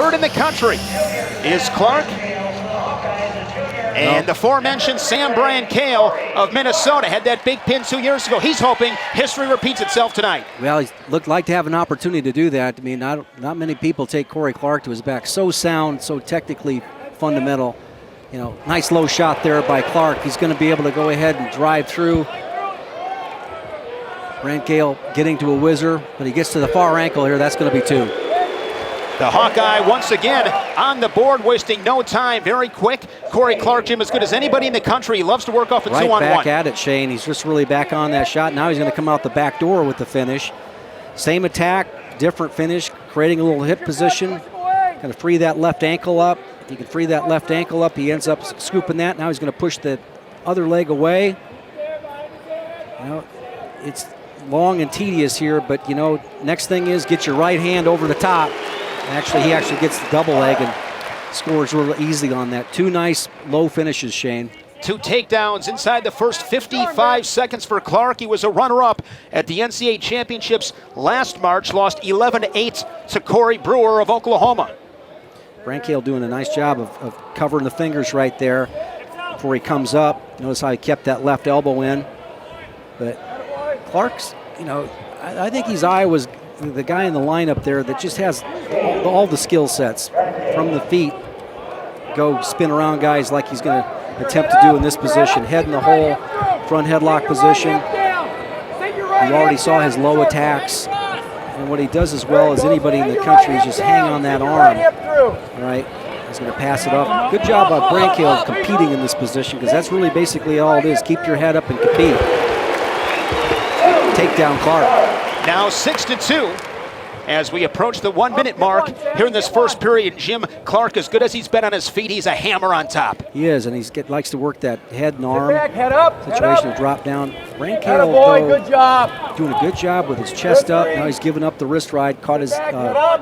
third in the country is Clark. And the aforementioned Sam Brancale of Minnesota had that big pin 2 years ago. He's hoping history repeats itself tonight. Well, he looked like to have an opportunity to do that. I mean, not many people take Cory Clark to his back. So sound, so technically fundamental. You know, nice low shot there by Clark. He's going to be able to go ahead and drive through. Brancale getting to a whizzer, but he gets to the far ankle here. That's going to be 2. The Hawkeye once again on the board, wasting no time, very quick. Cory Clark, Jim, as good as anybody in the country. He loves to work off a 2-on-1. Right back at it, Shane. He's just really back on that shot. Now he's going to come out the back door with the finish. Same attack, different finish, creating a little hip position. Going to free that left ankle up. If he can free that left ankle up, he ends up scooping that. Now he's going to push the other leg away. You know, it's long and tedious here, but, you know, next thing is get your right hand over the top. Actually, he actually gets the double leg and scores real easy on that. 2 nice low finishes, Shane. 2 takedowns inside the first 55 seconds for Clark. He was a runner-up at the NCAA Championships last March, lost 11-8 to Corey Brewer of Oklahoma. Brancale doing a nice job of covering the fingers right there before he comes up. Notice how he kept that left elbow in. But Clark's, you know, I think he's Iowa's the guy in the lineup there that just has all the skill sets from the feet. Go spin around guys like he's going to attempt to do in this position. Head in the hole, front headlock position. You already saw his low attacks. And what he does as well as anybody in the country is just hang on that arm. Right? He's going to pass it up. Good job by Brancale competing in this position, because that's really basically all it is. Keep your head up and compete. Take down Clark. Now 6-2 as we approach the 1-minute mark here in this first period. Jim, Clark, as good as he's been on his feet, he's a hammer on top. He is, and he likes to work that head and arm head up, situation to drop down. Brancale, good job. Doing a good job with his chest up. Now he's giving up the wrist ride, caught his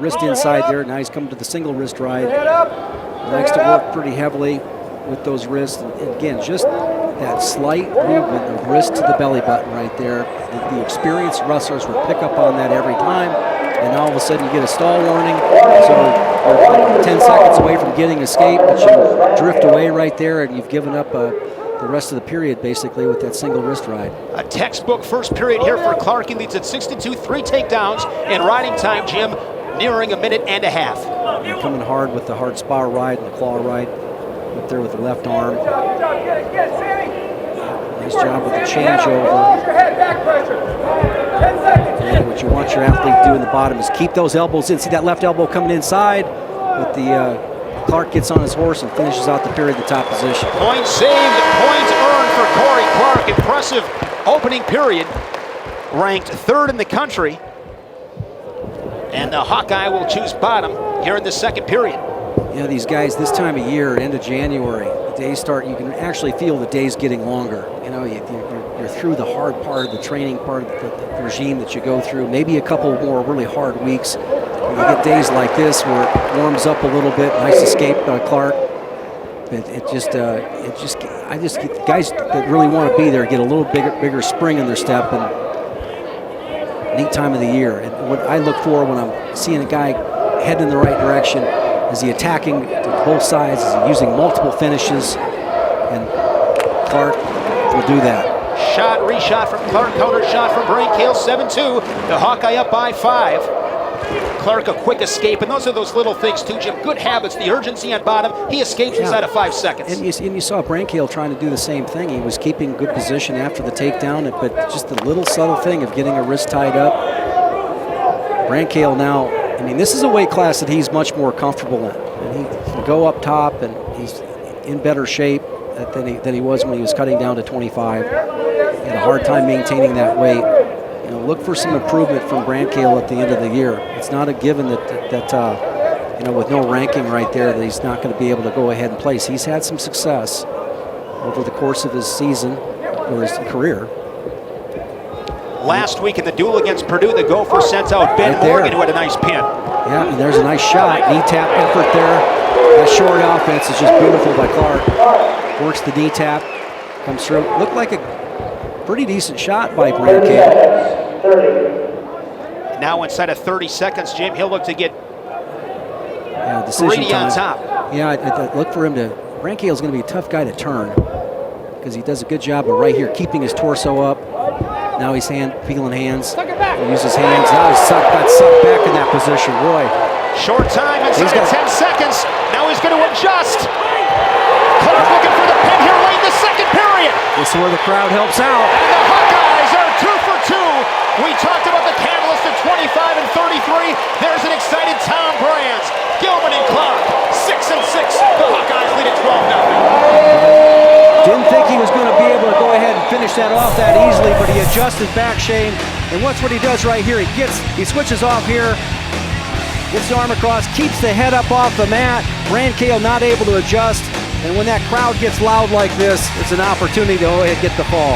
wrist inside there. Now he's coming to the single wrist ride. He likes to work pretty heavily with those wrists. And again, just that slight movement of wrist to the belly button right there. The experienced wrestlers would pick up on that every time, and all of a sudden you get a stall warning. So you're like 10 seconds away from getting escape, but you drift away right there, and you've given up the rest of the period basically with that single wrist ride. A textbook first period here for Clark. He leads at 6-2, 3 takedowns, and riding time, Jim, nearing a minute and a half. And coming hard with the hard spar ride and the claw ride up there with the left arm. Nice job with the changeover. And what you want your athlete to do in the bottom is keep those elbows in. See that left elbow coming inside? With the Clark gets on his horse and finishes out the period in the top position. Point saved, points earned for Cory Clark. Impressive opening period. Ranked 3rd in the country. And the Hawkeye will choose bottom here in the second period. You know, these guys this time of year, end of January, the days start, you can actually feel the days getting longer. You know, you're through the hard part of the training part of the regime that you go through. Maybe a couple more really hard weeks. You get days like this where it warms up a little bit. Nice escape by Clark. Guys that really want to be there get a little bigger spring in their step, and neat time of the year. And what I look for when I'm seeing a guy head in the right direction, is he attacking to both sides? Is he using multiple finishes? And Clark will do that. Shot, reshot from Clark, counter shot from Brancale, 7-2. The Hawkeye up by 5. Clark a quick escape, and those are those little things too, Jim. Good habits, the urgency on bottom. He escapes inside of 5 seconds. And you saw Brancale trying to do the same thing. He was keeping good position after the takedown, but just the little subtle thing of getting a wrist tied up. Brancale now, I mean, this is a weight class that he's much more comfortable in. And he can go up top, and he's in better shape than he was when he was cutting down to 25. He had a hard time maintaining that weight. You know, look for some improvement from Brancale at the end of the year. It's not a given that you know, with no ranking right there, that he's not going to be able to go ahead and place. He's had some success over the course of his season or his career. Last week in the duel against Purdue, the Gopher sent out Ben Morgan, who had a nice pin. Yeah, and there's a nice shot. Knee tap effort there. That short offense is just beautiful by Clark. Works the knee tap, comes through. Looked like a pretty decent shot by Brancale. Now inside of 30 seconds, Jim, he'll look to get Yeah, decision Greedy time. on top. Yeah, I look for him to. Brancale's going to be a tough guy to turn because he does a good job of right here keeping his torso up. Now he's feeling hands. He uses hands. Now he's got sucked back in that position. Roy. Short time inside of 10 seconds. Now he's going to adjust. Clark looking for the pin here late in the second period. This is where the crowd helps out. And the Hawkeyes are 2 for 2. We talked about the catalyst at 25 and 33. There's an excited Tom Brands. Gilman and Clark, 6 and 6. The Hawkeyes lead at 12-0. Didn't think he was going to be able to go ahead and finish that off that easily, but he adjusted back, Shane. And watch what he does right here. He switches off here, gets the arm across, keeps the head up off the mat. Brancale not able to adjust. And when that crowd gets loud like this, it's an opportunity to go ahead and get the fall.